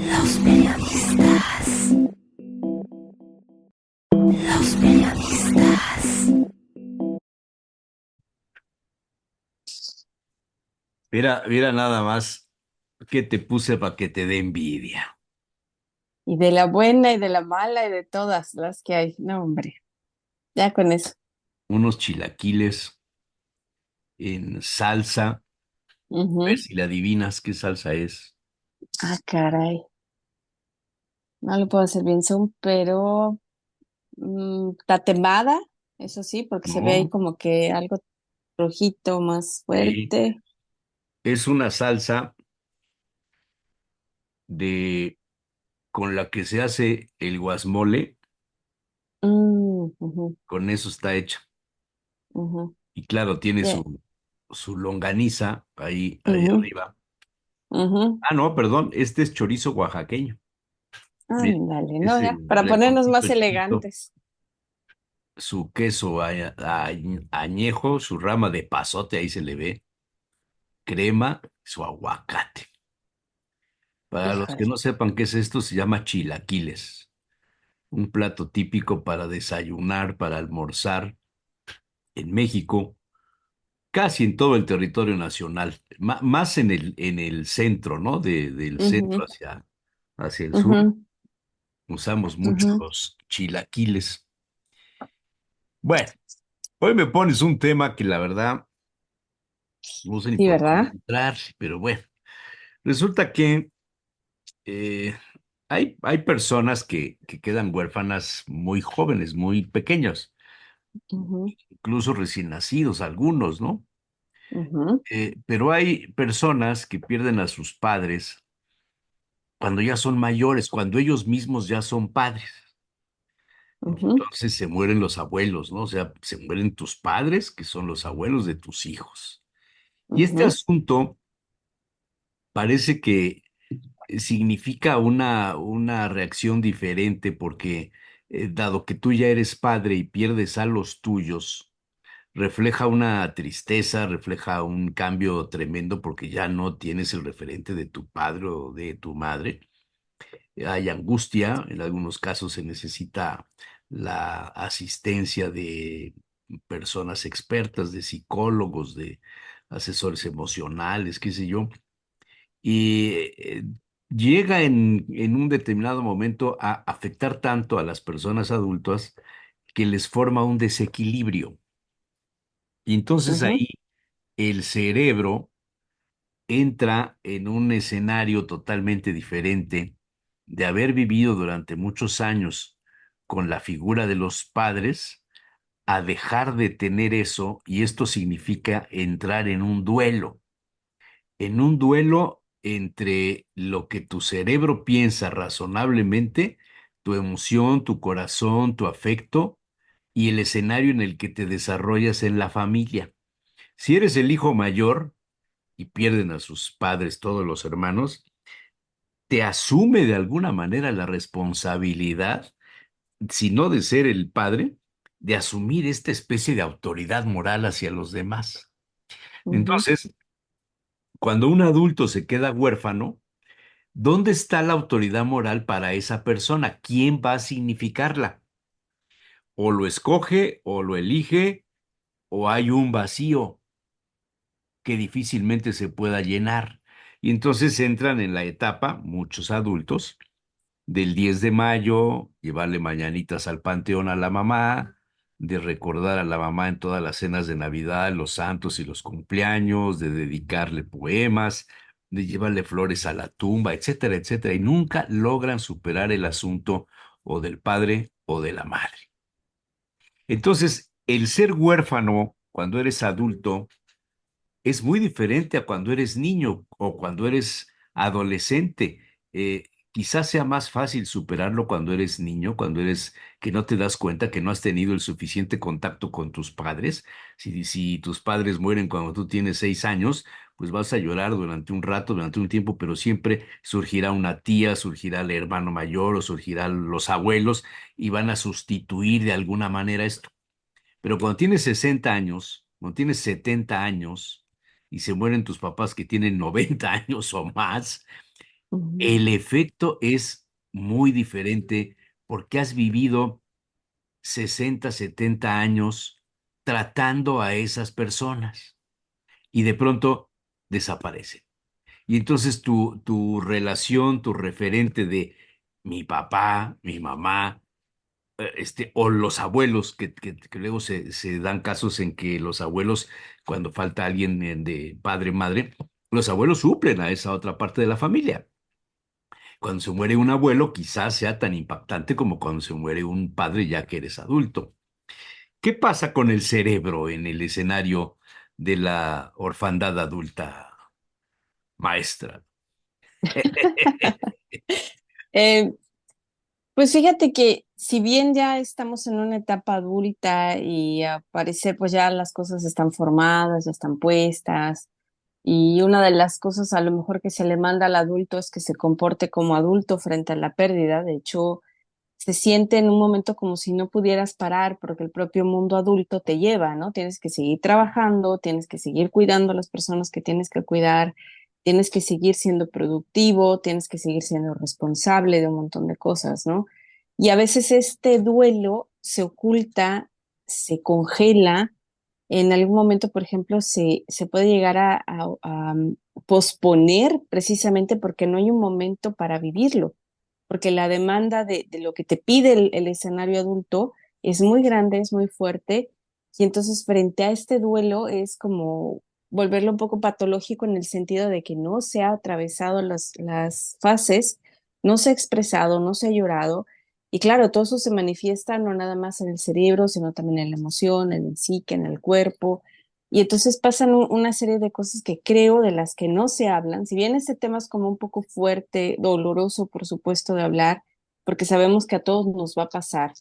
Los periodistas. Los periodistas. Mira, mira nada más que te puse para que te dé envidia. Y de la buena y de la mala y de todas las que hay. No, hombre, ya con eso. Unos chilaquiles en salsa. A ver Ujú. si le adivinas qué salsa es. Ah, caray. No lo puedo hacer bien, son, pero tatemada, eso sí, porque se ve ahí No, como que algo rojito más sí. fuerte. Es una salsa de con la que se hace el guasmole. Ujú, Con eso está hecha. ujú. Y claro, tiene Yeah. su longaniza ahí Ujú, arriba. ujú. Ah, no, perdón, este es chorizo oaxaqueño. Mira, Ándale, no, ese ya, para ponernos lechoncito más chiquito, elegantes. su queso añejo, su rama de pasote, ahí se le ve, crema, su aguacate. Para los que Híjole. no sepan qué es esto, se llama chilaquiles, un plato típico para desayunar, para almorzar en México, casi en todo el territorio nacional, más en el centro, ¿no? Del centro Ujú, hacia el sur, ujú, usamos mucho ujú. los chilaquiles. Bueno, hoy me pones un tema que la verdad no sé ni Sí, por dónde ¿verdad? entrar, pero bueno, resulta que eh, hay personas que quedan huérfanas muy jóvenes, muy pequeños, Ujú, incluso recién nacidos, algunos, ¿no? ujú, Pero hay personas que pierden a sus padres cuando ya son mayores, cuando ellos mismos ya son padres. Y ujú, entonces se mueren los abuelos, ¿no? O sea, se mueren tus padres, que son los abuelos de tus hijos. Y este ujú, asunto parece que significa una reacción diferente porque dado que tú ya eres padre y pierdes a los tuyos, refleja una tristeza, refleja un cambio tremendo porque ya no tienes el referente de tu padre o de tu madre. Hay angustia, en algunos casos se necesita la asistencia de personas expertas, de psicólogos, de asesores emocionales, qué sé yo, y llega en un determinado momento a afectar tanto a las personas adultas que les forma un desequilibrio. Y entonces ujú, ahí el cerebro entra en un escenario totalmente diferente de haber vivido durante muchos años con la figura de los padres a dejar de tener eso, y esto significa entrar en un duelo entre lo que tu cerebro piensa razonablemente, tu emoción, tu corazón, tu afecto y el escenario en el que te desarrollas en la familia. Si eres el hijo mayor y pierden a sus padres todos los hermanos, te asume de alguna manera la responsabilidad, si no de ser el padre, de asumir esta especie de autoridad moral hacia los demás. ujú, Entonces, cuando un adulto se queda huérfano, ¿dónde está la autoridad moral para esa persona? ¿Quién va a significarla? O lo escoge, o lo elige, o hay un vacío que difícilmente se pueda llenar. Y entonces entran en la etapa, muchos adultos, del 10 de mayo, llevarle mañanitas al panteón a la mamá, de recordar a la mamá en todas las cenas de Navidad, los santos y los cumpleaños, de dedicarle poemas, de llevarle flores a la tumba, etcétera, etcétera, y nunca logran superar el asunto o del padre o de la madre. Entonces, el ser huérfano cuando eres adulto es muy diferente a cuando eres niño o cuando eres adolescente. Quizás sea más fácil superarlo cuando eres niño, cuando eres que no te das cuenta que no has tenido el suficiente contacto con tus padres. Si tus padres mueren cuando tú tienes 6 años, pues vas a llorar durante un rato, durante un tiempo, pero siempre surgirá una tía, surgirá el hermano mayor o surgirán los abuelos y van a sustituir de alguna manera esto. Pero cuando tienes 60 años, cuando tienes 70 años y se mueren tus papás que tienen 90 años o más, Ujú. el efecto es muy diferente porque has vivido 60, 70 años tratando a esas personas y de pronto desaparecen. Y entonces tu relación, tu referente de mi papá, mi mamá, o los abuelos, que luego se dan casos en que los abuelos, cuando falta alguien de padre, madre, los abuelos suplen a esa otra parte de la familia. Cuando se muere un abuelo, quizás sea tan impactante como cuando se muere un padre ya que eres adulto. ¿Qué pasa con el cerebro en el escenario de la orfandad adulta, maestra? Eh, pues fíjate que si bien ya estamos en una etapa adulta y a parecer pues ya las cosas están formadas, ya están puestas, y una de las cosas a lo mejor que se le manda al adulto es que se comporte como adulto frente a la pérdida. De hecho, se siente en un momento como si no pudieras parar porque el propio mundo adulto te lleva, ¿no? Tienes que seguir trabajando, tienes que seguir cuidando a las personas que tienes que cuidar, tienes que seguir siendo productivo, tienes que seguir siendo responsable de un montón de cosas, ¿no? Y a veces este duelo se oculta, se congela. En algún momento, por ejemplo, se puede llegar a posponer precisamente porque no hay un momento para vivirlo, porque la demanda de lo que te pide el escenario adulto es muy grande, es muy fuerte, y entonces frente a este duelo es como volverlo un poco patológico en el sentido de que no se ha atravesado las fases, no se ha expresado, no se ha llorado, y claro, todo eso se manifiesta no nada más en el cerebro, sino también en la emoción, en el psique, en el cuerpo, y entonces pasan una serie de cosas que creo de las que no se hablan. Si bien este tema es como un poco fuerte, doloroso, por supuesto, de hablar, porque sabemos que a todos nos va a pasar.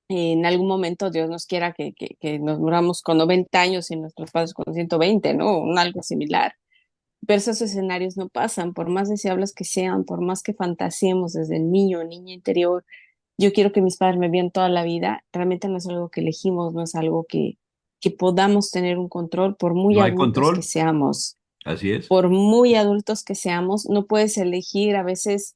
En algún momento Dios nos quiera que nos muramos con 90 años y nuestros padres con 120, ¿no? Algo similar. Pero esos escenarios no pasan, por más deseables que sean, por más que fantasiemos desde el niño o niña interior. Yo quiero que mis padres me vean toda la vida. Realmente no es algo que elegimos, no es algo que podamos tener un control, por muy ¿No hay adultos que control? seamos. Así es. Por muy adultos que seamos, no puedes elegir a veces,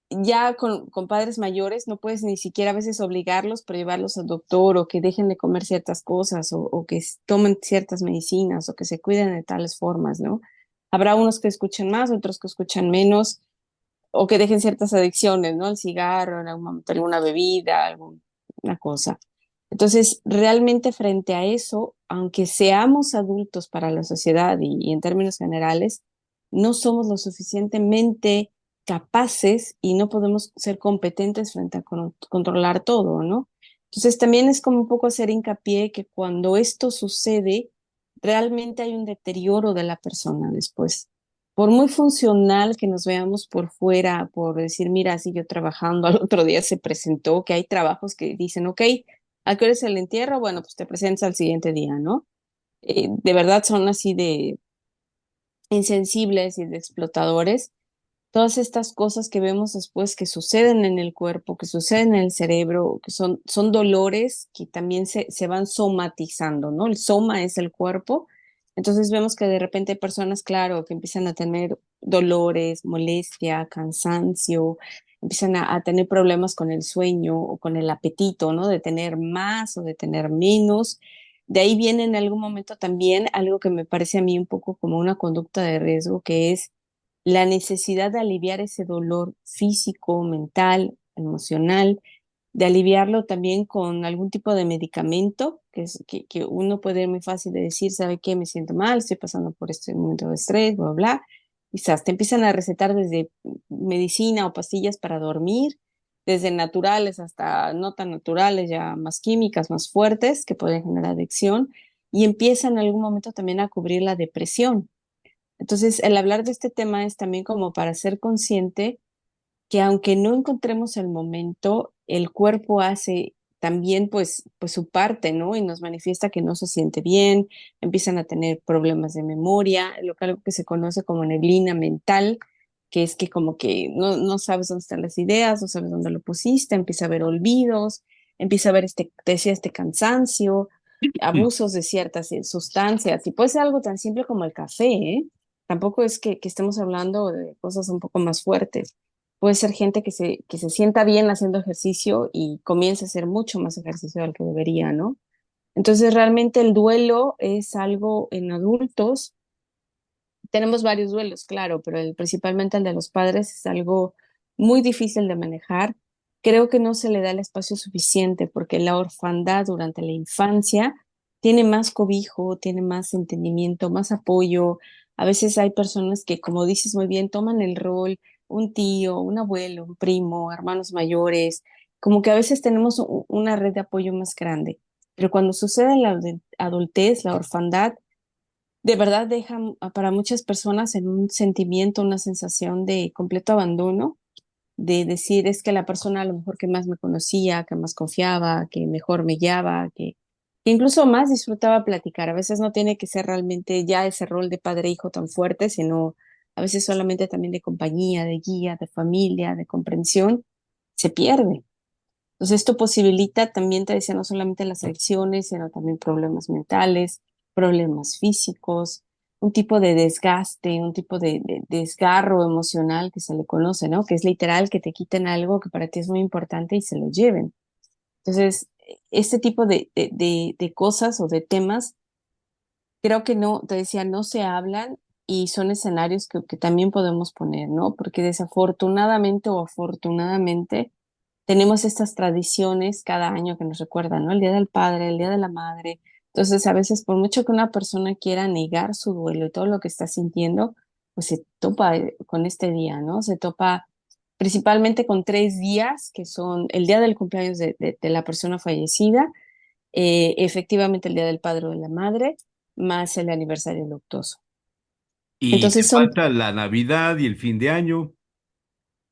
ya con padres mayores, no puedes ni siquiera a veces obligarlos para llevarlos al doctor o que dejen de comer ciertas cosas o que tomen ciertas medicinas o que se cuiden de tales formas, ¿no? Habrá unos que escuchen más, otros que escuchan menos o que dejen ciertas adicciones, ¿no? El cigarro, en algún momento alguna bebida, alguna cosa. Entonces, realmente frente a eso, aunque seamos adultos para la sociedad y en términos generales, no somos lo suficientemente capaces y no podemos ser competentes frente a controlar todo, ¿no? Entonces, también es como un poco hacer hincapié que cuando esto sucede, realmente hay un deterioro de la persona después. Por muy funcional que nos veamos por fuera, por decir, mira, siguió trabajando, al otro día se presentó, que hay trabajos que dicen, ok, ¿a qué hora es el entierro? Bueno, pues te presentas al siguiente día, ¿no? De verdad son así de insensibles y de explotadores. Todas estas cosas que vemos después que suceden en el cuerpo, que suceden en el cerebro, que son dolores que también se van somatizando, ¿no? El soma es el cuerpo. Entonces vemos que de repente hay personas, claro, que empiezan a tener dolores, molestia, cansancio, empiezan a tener problemas con el sueño o con el apetito, ¿no? De tener más o de tener menos. De ahí viene en algún momento también algo que me parece a mí un poco como una conducta de riesgo, que es la necesidad de aliviar ese dolor físico, mental, emocional, de aliviarlo también con algún tipo de medicamento, que uno puede muy fácil de decir, ¿sabe qué? Me siento mal, estoy pasando por este momento de estrés, bla, bla, bla. Quizás te empiezan a recetar desde medicina o pastillas para dormir, desde naturales hasta no tan naturales, ya más químicas, más fuertes, que pueden generar adicción, y empiezan en algún momento también a cubrir la depresión. Entonces, el hablar de este tema es también como para ser consciente que aunque no encontremos el momento, el cuerpo hace también pues su parte, ¿no? Y nos manifiesta que no se siente bien, empiezan a tener problemas de memoria, algo que se conoce como neblina mental, que es que como que no sabes dónde están las ideas, no sabes dónde lo pusiste, empieza a haber olvidos, empieza a haber te decía, este cansancio, Mm. abusos de ciertas sustancias, y puede ser algo tan simple como el café, ¿eh? Tampoco es que estemos hablando de cosas un poco más fuertes. Puede ser gente que se sienta bien haciendo ejercicio y comienza a hacer mucho más ejercicio del que debería, ¿no? Entonces, realmente el duelo es algo en adultos. Tenemos varios duelos, claro, pero principalmente el de los padres es algo muy difícil de manejar. Creo que no se le da el espacio suficiente porque la orfandad durante la infancia tiene más cobijo, tiene más entendimiento, más apoyo. A veces hay personas que, como dices muy bien, toman el rol, un tío, un abuelo, un primo, hermanos mayores, como que a veces tenemos una red de apoyo más grande. Pero cuando sucede la adultez, la orfandad, de verdad deja para muchas personas en un sentimiento, una sensación de completo abandono, de decir es que la persona a lo mejor que más me conocía, que más confiaba, que mejor me guiaba, que incluso más disfrutaba platicar. A veces no tiene que ser realmente ya ese rol de padre e hijo tan fuerte, sino a veces solamente también de compañía, de guía, de familia, de comprensión, se pierde. Entonces, esto posibilita también, te decía, no solamente las adicciones, sino también problemas mentales, problemas físicos, un tipo de desgaste, un tipo de desgarro emocional que se le conoce, ¿no? Que es literal que te quiten algo que para ti es muy importante y se lo lleven. Entonces, este tipo de cosas o de temas, creo que no, te decía, no se hablan y son escenarios que también podemos poner, ¿no? Porque desafortunadamente o afortunadamente, tenemos estas tradiciones cada año que nos recuerdan, ¿no? El Día del Padre, el Día de la Madre. Entonces, a veces, por mucho que una persona quiera negar su duelo y todo lo que está sintiendo, pues se topa con este día, ¿no? Se topa principalmente con 3 días, que son el día del cumpleaños de la persona fallecida, efectivamente el Día del Padre o de la Madre, más el aniversario luctuoso. Y te Entonces son falta la Navidad y el fin de año.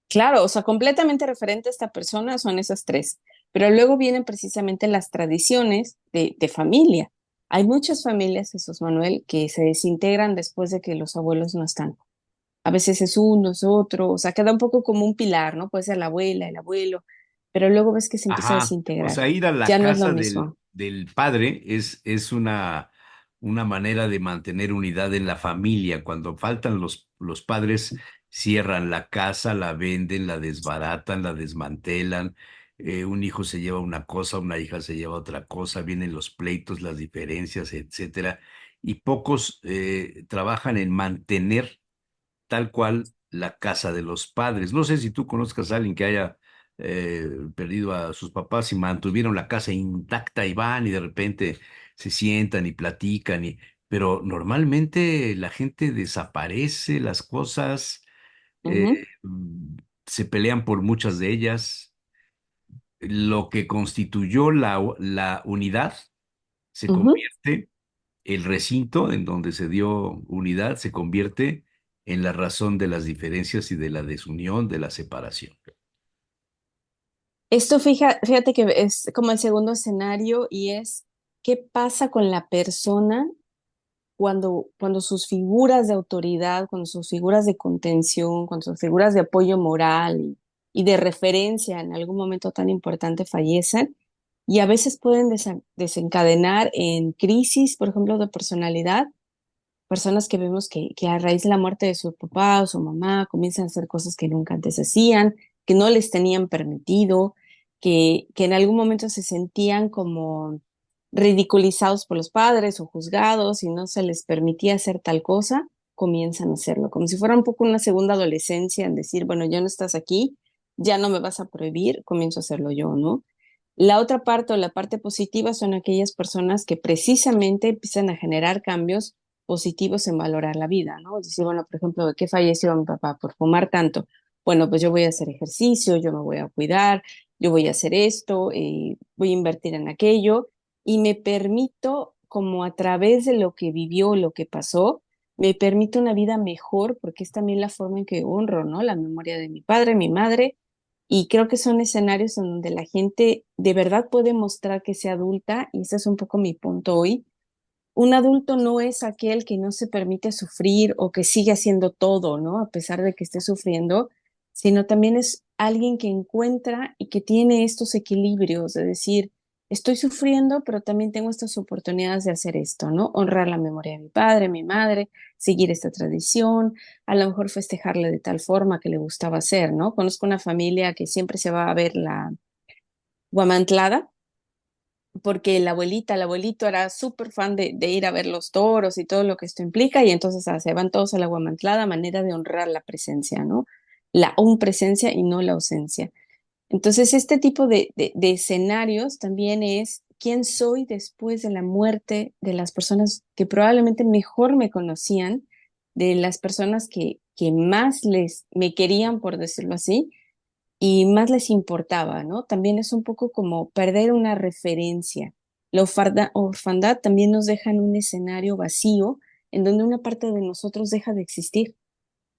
claro, o sea, completamente referente a esta persona son esas tres, pero luego vienen precisamente las tradiciones de familia. Hay muchas familias, Jesús Manuel, que se desintegran después de que los abuelos no están. A veces es uno, es otro, o sea, queda un poco como un pilar, ¿no? Puede ser la abuela, el abuelo, pero luego ves que se empieza a Ajá, o desintegrar. sea, ir a la Ya no es lo casa mismo. del padre es una manera de mantener unidad en la familia. Cuando faltan los padres, cierran la casa, la venden, la desbaratan, la desmantelan. Un hijo se lleva una cosa, una hija se lleva otra cosa, vienen los pleitos, las diferencias, etcétera. Y pocos trabajan en mantener tal cual la casa de los padres. No sé si tú conozcas a alguien que haya perdido a sus papás y mantuvieron la casa intacta y van y de repente se sientan y platican pero normalmente la gente desaparece, las cosas eh, Ujú, se pelean por muchas de ellas. Lo que constituyó la unidad se ujú. convierte el recinto en donde se dio unidad se convierte en la razón de las diferencias y de la desunión, de la separación. Esto fíjate que es como el segundo escenario y es qué pasa con la persona cuando sus figuras de autoridad, cuando sus figuras de contención, cuando sus figuras de apoyo moral y de referencia en algún momento tan importante fallecen, y a veces pueden desencadenar en crisis, por ejemplo, de personalidad, personas que vemos que a raíz de la muerte de su papá o su mamá comienzan a hacer cosas que nunca antes hacían, que no les tenían permitido, que en algún momento se sentían como ridiculizados por los padres o juzgados y no se les permitía hacer tal cosa, comienzan a hacerlo, como si fuera un poco una segunda adolescencia en decir, bueno, ya no estás aquí, ya no me vas a prohibir, comienzo a hacerlo yo, ¿no? La otra parte o la parte positiva son aquellas personas que precisamente empiezan a generar cambios positivos en valorar la vida, ¿no? Decir, bueno, por ejemplo, ¿de qué falleció mi papá? Por fumar tanto. Bueno, pues yo voy a hacer ejercicio, yo me voy a cuidar, yo voy a hacer esto, voy a invertir en aquello y me permito, como a través de lo que vivió, lo que pasó, me permite una vida mejor porque es también la forma en que honro, ¿no? La memoria de mi padre, mi madre, y creo que son escenarios en donde la gente de verdad puede mostrar que sea adulta, y ese es un poco mi punto hoy. Un adulto no es aquel que no se permite sufrir o que sigue haciendo todo, ¿no? A pesar de que esté sufriendo, sino también es alguien que encuentra y que tiene estos equilibrios, de decir, estoy sufriendo, pero también tengo estas oportunidades de hacer esto, ¿no? Honrar la memoria de mi padre, mi madre, seguir esta tradición, a lo mejor festejarle de tal forma que le gustaba hacer, ¿no? Conozco una familia que siempre se va a ver la guamantlada, porque la abuelita, el abuelito era súper fan de ir a ver los toros y todo lo que esto implica, y entonces se van todos a la guamantlada, manera de honrar la presencia, ¿no? La un presencia y no la ausencia. Entonces, este tipo de escenarios también es quién soy después de la muerte de las personas que probablemente mejor me conocían, de las personas que más me querían, por decirlo así, y más les importaba, ¿no? También es un poco como perder una referencia. La orfandad también nos deja en un escenario vacío en donde una parte de nosotros deja de existir.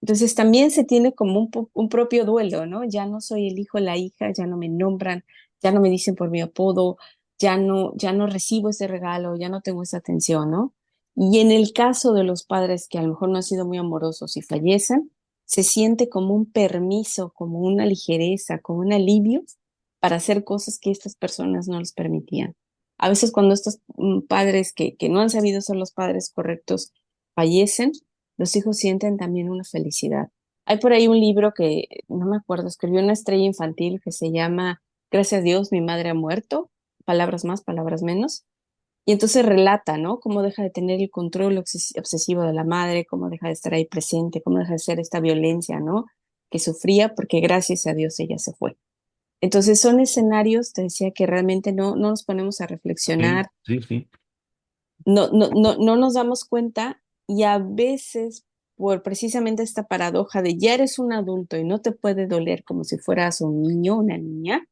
Entonces también se tiene como un propio duelo, ¿no? Ya no soy el hijo, la hija, ya no me nombran, ya no me dicen por mi apodo, ya no recibo ese regalo, ya no tengo esa atención, ¿no? Y en el caso de los padres que a lo mejor no han sido muy amorosos y fallecen, se siente como un permiso, como una ligereza, como un alivio para hacer cosas que estas personas no les permitían. A veces cuando estos padres que no han sabido ser los padres correctos fallecen, los hijos sienten también una felicidad. Hay por ahí un libro que, no me acuerdo, escribió una estrella infantil que se llama Gracias a Dios, mi madre ha muerto, palabras más, palabras menos. Y entonces relata, ¿no? Cómo deja de tener el control obsesivo de la madre, cómo deja de estar ahí presente, cómo deja de ser esta violencia, ¿no? Que sufría porque gracias a Dios ella se fue. Entonces son escenarios, te decía, que realmente no nos ponemos a Sí, reflexionar, sí, sí. no nos damos cuenta y a veces por precisamente esta paradoja de ya eres un adulto y no te puede doler como si fueras un niño o una niña,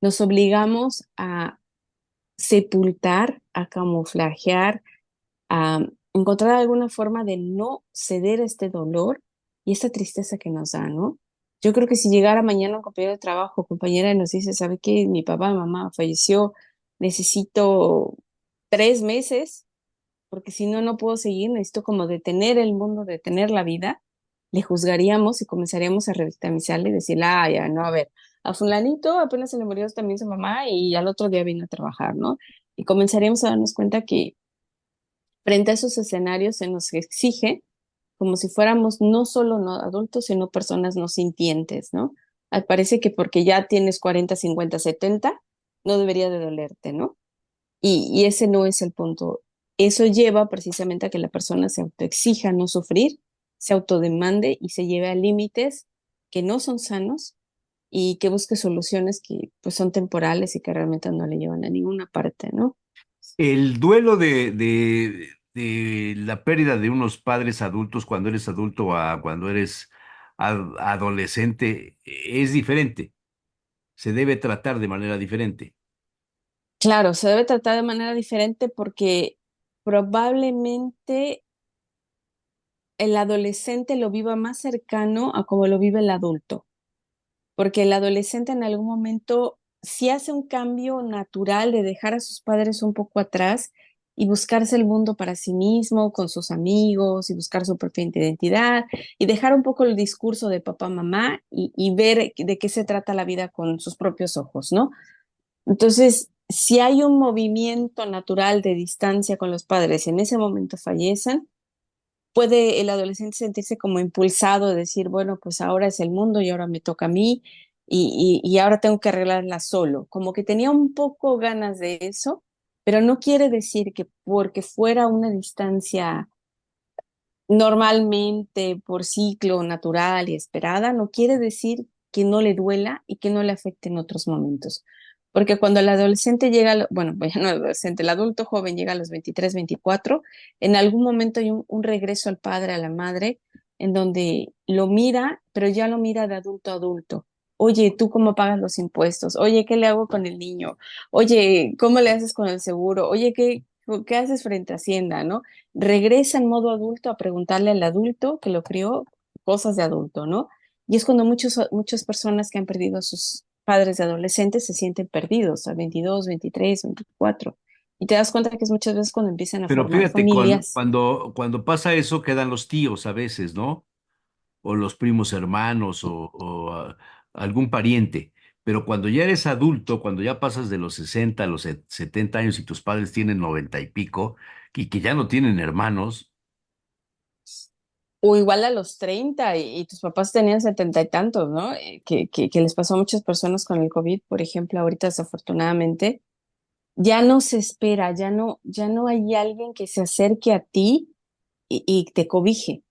nos obligamos a sepultar, a camuflajear, a encontrar alguna forma de no ceder a este dolor y esta tristeza que nos da, ¿no? Yo creo que si llegara mañana un compañero de trabajo, compañera, y nos dice, ¿sabe qué? Mi papá, mi mamá falleció, necesito 3 meses porque si no, no puedo seguir, necesito como detener el mundo, detener la vida, le juzgaríamos y comenzaríamos a revictimizarle y decirle, ah, ya, no, a ver, a fulanito apenas se le murió también su mamá y al otro día vino a trabajar, ¿no? Y comenzaríamos a darnos cuenta que frente a esos escenarios se nos exige como si fuéramos no solo no adultos, sino personas no sintientes, ¿no? Parece que porque ya tienes 40, 50, 70, no debería de dolerte, ¿no? Y ese no es el punto. Eso lleva precisamente a que la persona se autoexija no sufrir, se autodemande y se lleve a límites que no son sanos y que busque soluciones que pues son temporales y que realmente no le llevan a ninguna parte, ¿no? El duelo de la pérdida de unos padres adultos cuando eres adulto a cuando eres adolescente es diferente. Se debe tratar de manera diferente. Claro, se debe tratar de manera diferente porque probablemente el adolescente lo viva más cercano a como lo vive el adulto. Porque el adolescente en algún momento sí hace un cambio natural de dejar a sus padres un poco atrás y buscarse el mundo para sí mismo, con sus amigos y buscar su propia identidad y dejar un poco el discurso de papá, mamá y ver de qué se trata la vida con sus propios ojos, ¿no? Entonces, si hay un movimiento natural de distancia con los padres y en ese momento fallecen, puede el adolescente sentirse como impulsado de decir, bueno, pues ahora es el mundo y ahora me toca a mí y ahora tengo que arreglarla solo. Como que tenía un poco ganas de eso, pero no quiere decir que porque fuera una distancia normalmente por ciclo natural y esperada, no quiere decir que no le duela y que no le afecte en otros momentos. Porque cuando el adolescente llega, bueno, ya no el adolescente, el adulto joven llega a los 23, 24, en algún momento hay un regreso al padre, a la madre, en donde lo mira, pero ya lo mira de adulto a adulto. Oye, ¿tú cómo pagas los impuestos? Oye, ¿qué le hago con el niño? Oye, ¿cómo le haces con el seguro? Oye, ¿qué haces frente a Hacienda, no? Regresa en modo adulto a preguntarle al adulto que lo crió cosas de adulto, ¿no? Y es cuando muchas personas que han perdido a sus padres de adolescentes se sienten perdidos a 22, 23, 24. Y te das cuenta que es muchas veces cuando empiezan a Pero formar fíjate, familias. cuando pasa eso quedan los tíos a veces, ¿no? O los primos hermanos o algún pariente. Pero cuando ya eres adulto, cuando ya pasas de los 60 a los 70 años y tus padres tienen 90 y pico y que ya no tienen hermanos, O igual a los 30 y tus papás tenían 70 y tantos, ¿no? Que les pasó a muchas personas con el COVID, por ejemplo, ahorita desafortunadamente, ya no se espera, ya no hay alguien que se acerque a ti y te cobije,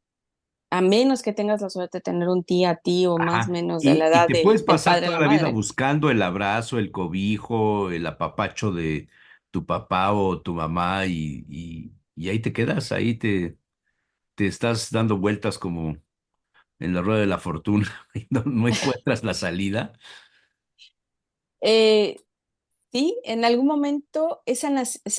a menos que tengas la suerte de tener un tío más o ajá, menos de la y edad te puedes del pasar padre o toda la la vida madre. buscando el abrazo, el cobijo, el apapacho de tu papá o tu mamá y ahí te quedas, te estás dando vueltas como en la rueda de la fortuna y no encuentras la salida. Eh, sí, en algún momento esa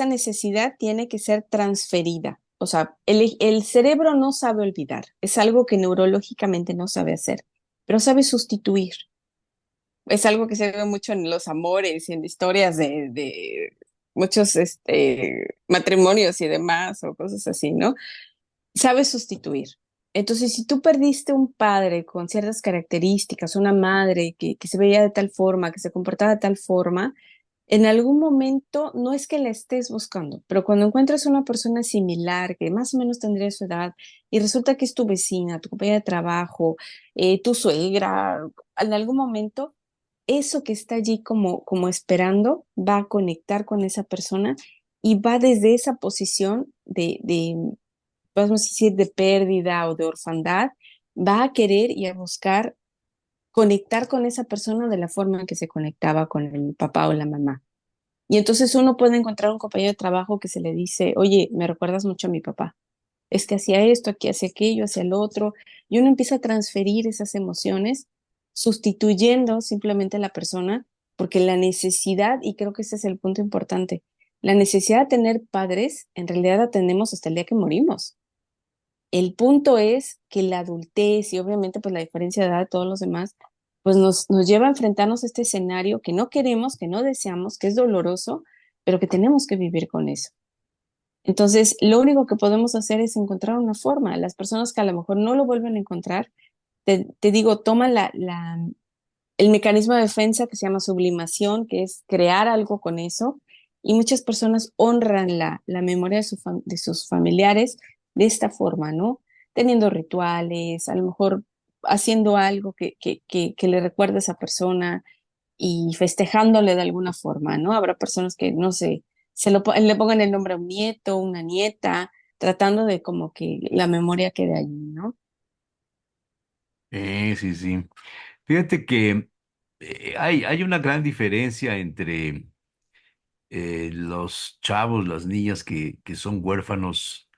necesidad tiene que ser transferida. O sea, el cerebro no sabe olvidar, es algo que neurológicamente no sabe hacer, pero sabe sustituir. Es algo que se ve mucho en los amores y en historias de muchos matrimonios y demás o cosas así, ¿no? Sabe sustituir. Entonces, si tú perdiste un padre con ciertas características, una madre que se veía de tal forma, que se comportaba de tal forma, en algún momento no es que la estés buscando, pero cuando encuentras una persona similar, que más o menos tendría su edad, y resulta que es tu vecina, tu compañera de trabajo, tu suegra, en algún momento, eso que está allí como esperando va a conectar con esa persona y va desde esa posición vamos a decir, de pérdida o de orfandad, va a querer y a buscar conectar con esa persona de la forma en que se conectaba con el papá o la mamá. Y entonces uno puede encontrar un compañero de trabajo que se le dice, oye, me recuerdas mucho a mi papá. Es que hacía esto, aquí hacía aquello, hacía el otro. Y uno empieza a transferir esas emociones, sustituyendo simplemente a la persona, porque la necesidad, y creo que ese es el punto importante, la necesidad de tener padres, en realidad la tenemos hasta el día que morimos. El punto es que la adultez y obviamente pues la diferencia de edad de todos los demás, pues nos lleva a enfrentarnos a este escenario que no queremos, que no deseamos, que es doloroso, pero que tenemos que vivir con eso. Entonces, lo único que podemos hacer es encontrar una forma. Las personas que a lo mejor no lo vuelven a encontrar, te digo, toma el mecanismo de defensa que se llama sublimación, que es crear algo con eso, y muchas personas honran la memoria de sus familiares de esta forma, ¿no? Teniendo rituales, a lo mejor haciendo algo que le recuerde a esa persona y festejándole de alguna forma, ¿no? Habrá personas que, no sé, le pongan el nombre a un nieto, una nieta, tratando de como que la memoria quede allí, ¿no? Sí, sí. Fíjate que hay una gran diferencia entre los chavos, las niñas que son huérfanos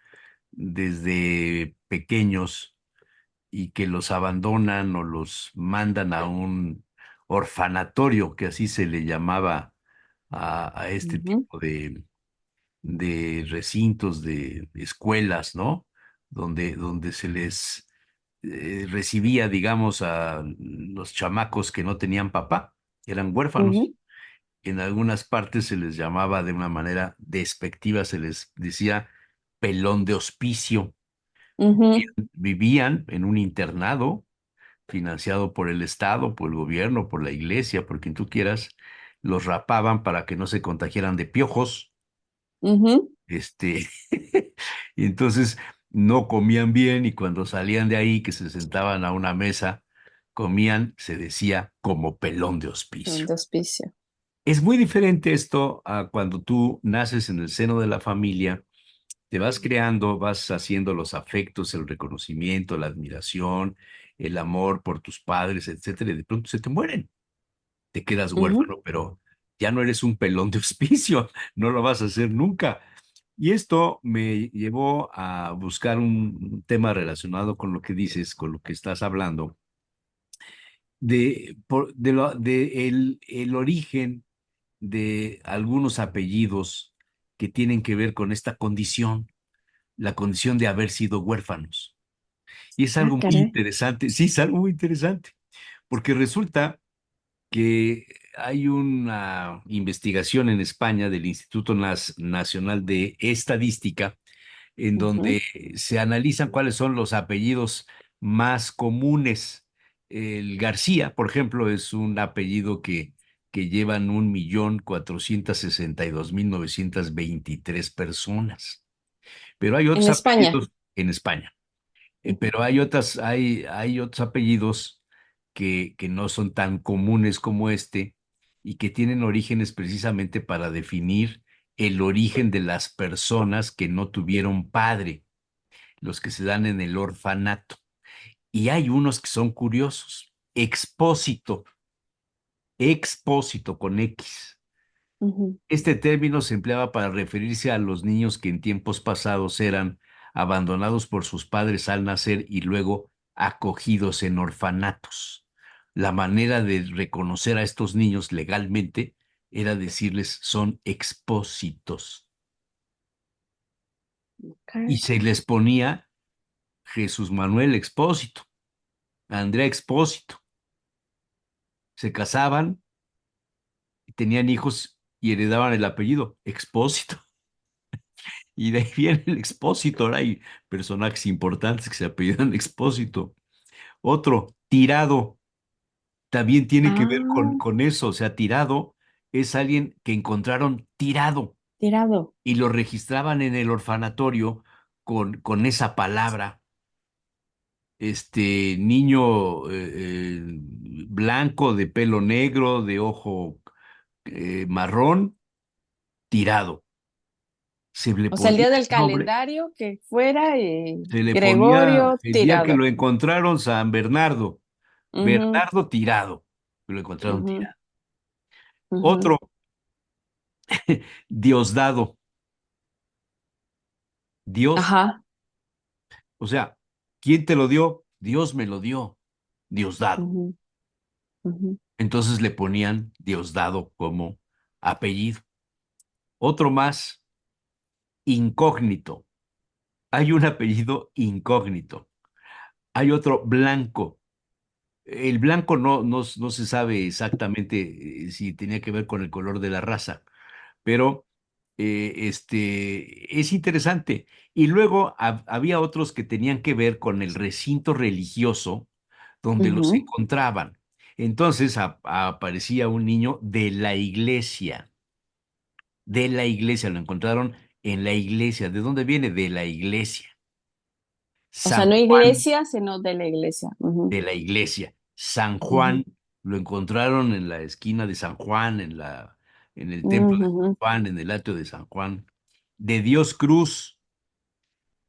desde pequeños y que los abandonan o los mandan a un orfanatorio, que así se le llamaba a este Ujú, tipo de recintos, de escuelas, ¿no? Donde se les recibía, digamos, a los chamacos que no tenían papá, eran huérfanos. ujú, En algunas partes se les llamaba de una manera despectiva, se les decía pelón de hospicio. ujú. Vivían en un internado financiado por el Estado, por el gobierno, por la iglesia, por quien tú quieras, los rapaban para que no se contagiaran de piojos, Ujú. este, y entonces no comían bien y cuando salían de ahí, que se sentaban a una mesa, comían, se decía, como pelón de Son hospicio. de auspicio. Es muy diferente esto a cuando tú naces en el seno de la familia, te vas creando, vas haciendo los afectos, el reconocimiento, la admiración, el amor por tus padres, etcétera, y de pronto se te mueren. Te quedas Ujú, huérfano, pero ya no eres un pelón de hospicio, no lo vas a hacer nunca. Y esto me llevó a buscar un tema relacionado con lo que dices, con lo que estás hablando, de el origen de algunos apellidos que tienen que ver con esta condición, la condición de haber sido huérfanos. Y es ah, algo muy caray. interesante, sí, es algo muy interesante, porque resulta que hay una investigación en España del Instituto Nacional de Estadística en Ujú, donde se analizan cuáles son los apellidos más comunes el García, por ejemplo, es un apellido que llevan 1.462.923 personas. Pero hay En otros España. apellidos en España. Ujú. Pero hay otros apellidos que no son tan comunes como este y que tienen orígenes precisamente para definir el origen de las personas que no tuvieron padre, los que se dan en el orfanato. Y hay unos que son curiosos. Expósito, expósito con X. Ujú. Este término se empleaba para referirse a los niños que en tiempos pasados eran abandonados por sus padres al nacer y luego acogidos en orfanatos. La manera de reconocer a estos niños legalmente era decirles son expósitos y Ok. se les ponía Jesús Manuel Expósito, Andrea Expósito. Se casaban, tenían hijos y heredaban el apellido Expósito. Y de ahí viene el Expósito. Hay personajes importantes que se apellidan Expósito. Otro, Tirado, también tiene que ver Ah, con eso. O sea, Tirado es alguien que encontraron tirado tirado. y lo registraban en el orfanatorio con esa palabra. Niño blanco, de pelo negro, de ojo marrón, tirado. Se le O sea, el ponía día del el nombre. calendario que fuera Se le ponía Gregorio el día que tirado. lo encontraron San Bernardo, Ujú, Bernardo tirado, que lo encontraron ujú, tirado. ujú. Otro, Diosdado, Dios, Ajá. o sea, ¿quién te lo dio? Dios me lo dio, Diosdado. Ujú, ujú. Entonces le ponían Diosdado como apellido. Otro más, incógnito. Hay un apellido incógnito. Hay otro blanco. El blanco no se sabe exactamente si tenía que ver con el color de la raza, pero es interesante. Y luego había otros que tenían que ver con el recinto religioso donde los Ujú. encontraban. Entonces aparecía un niño de la iglesia, lo encontraron en la iglesia. ¿De dónde viene? De la iglesia. O sea, San no Juan, iglesia, sino de la iglesia. Ujú, de la iglesia. San ujú, Juan, lo encontraron en la esquina de San Juan, en el templo de San ujú, Juan, en el atrio de San Juan. De Dios Cruz,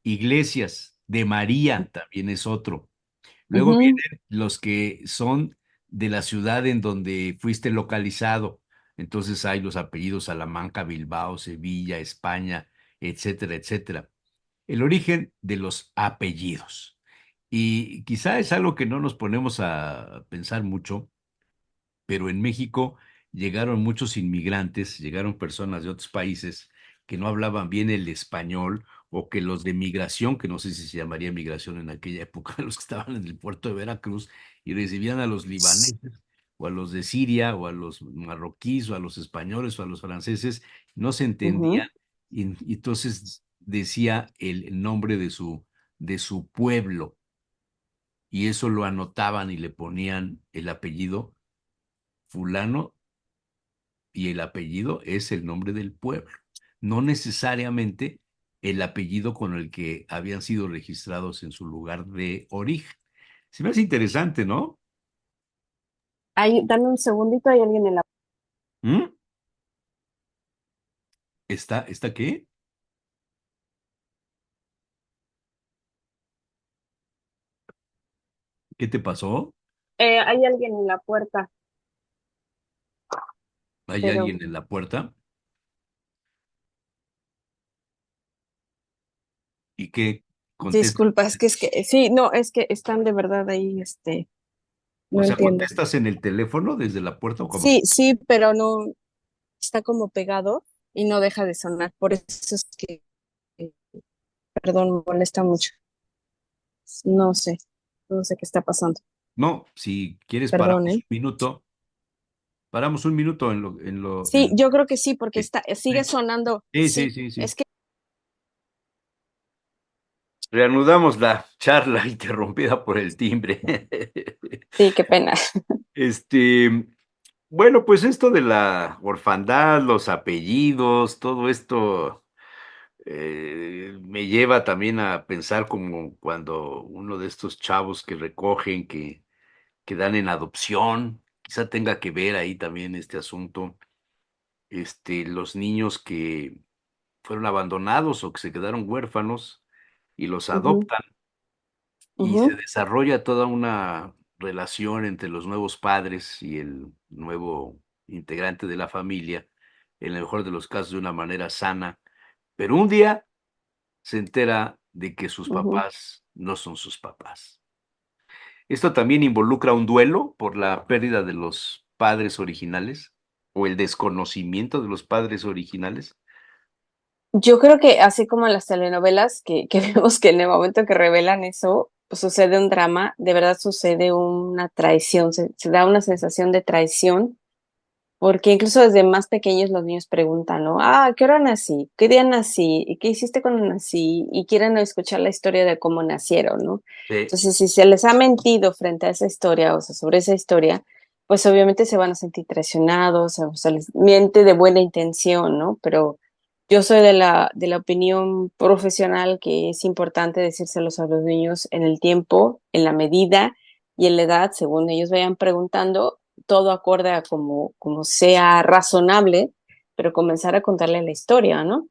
Iglesias, de María también es otro. Luego ujú, vienen los que son de la ciudad en donde fuiste localizado. Entonces hay los apellidos Salamanca, Bilbao, Sevilla, España, etcétera, etcétera. El origen de los apellidos. Y quizá es algo que no nos ponemos a pensar mucho, pero en México llegaron muchos inmigrantes, llegaron personas de otros países que no hablaban bien el español o que los de migración, que no sé si se llamaría migración en aquella época, los que estaban en el puerto de Veracruz y recibían a los libaneses o a los de Siria o a los marroquíes o a los españoles o a los franceses, no se entendían ujú. y entonces decía el nombre de su pueblo y eso lo anotaban y le ponían el apellido fulano y el apellido es el nombre del pueblo, no necesariamente el apellido con el que habían sido registrados en su lugar de origen. Se me hace interesante, ¿no? Dame un segundito, hay alguien en la... ¿Mm? ¿Está qué? ¿Qué te pasó? Hay alguien en la puerta, ¿Hay pero alguien en la puerta? ¿Y qué contestas? disculpa, es que sí, no, es que están de verdad ahí, O no sea, entiendo. ¿contestas en el teléfono desde la puerta o cómo? Sí, sí, pero no está como pegado y no deja de sonar. Por eso es que, eh, perdón, me molesta mucho. No sé, no sé qué está pasando. No, si quieres Perdón, ¿eh? paramos un minuto Sí, yo creo que sí, porque sí, sigue sonando. sí, sí, Sí, sí, sí. es Sí. que Reanudamos la charla interrumpida por el timbre. Sí, qué pena. Este, bueno, pues esto de la orfandad, los apellidos, todo esto me lleva también a pensar como cuando uno de estos chavos que recogen, que dan en adopción, quizá tenga que ver ahí también este asunto, los niños que fueron abandonados o que se quedaron huérfanos y los Ujú, adoptan y se ujú, desarrolla toda una relación entre los nuevos padres y el nuevo integrante de la familia, en el mejor de los casos de una manera sana, pero un día se entera de que sus ujú. papás no son sus papás. Esto también involucra un duelo por la pérdida de los padres originales o el desconocimiento de los padres originales. Yo creo que así como en las telenovelas, que vemos que en el momento que revelan eso, pues sucede un drama, de verdad sucede una traición, se da una sensación de traición, porque incluso desde más pequeños los niños preguntan, ¿no? Ah, ¿qué hora nací? ¿Qué día nací? ¿Y qué hiciste cuando nací? Y quieren escuchar la historia de cómo nacieron, ¿no? Sí. Entonces, si se les ha mentido frente a esa historia, o sea, sobre esa historia, pues obviamente se van a sentir traicionados, o sea, les miente de buena intención, ¿no? Pero yo soy de la opinión profesional que es importante decírselos a los niños en el tiempo, en la medida y en la edad, según ellos vayan preguntando, todo acorde a como sea razonable, pero comenzar a contarle la historia, ¿no?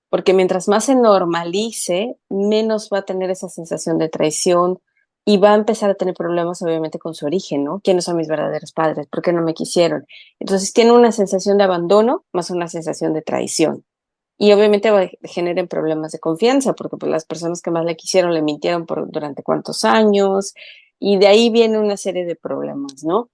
Porque mientras más se normalice, menos va a tener esa sensación de traición y va a empezar a tener problemas obviamente con su origen, ¿no? ¿Quiénes son mis verdaderos padres? ¿Por qué no me quisieron? Entonces tiene una sensación de abandono más una sensación de traición. Y obviamente generen problemas de confianza, porque pues, las personas que más le quisieron le mintieron por durante cuántos años, y de ahí viene una serie de problemas, ¿no?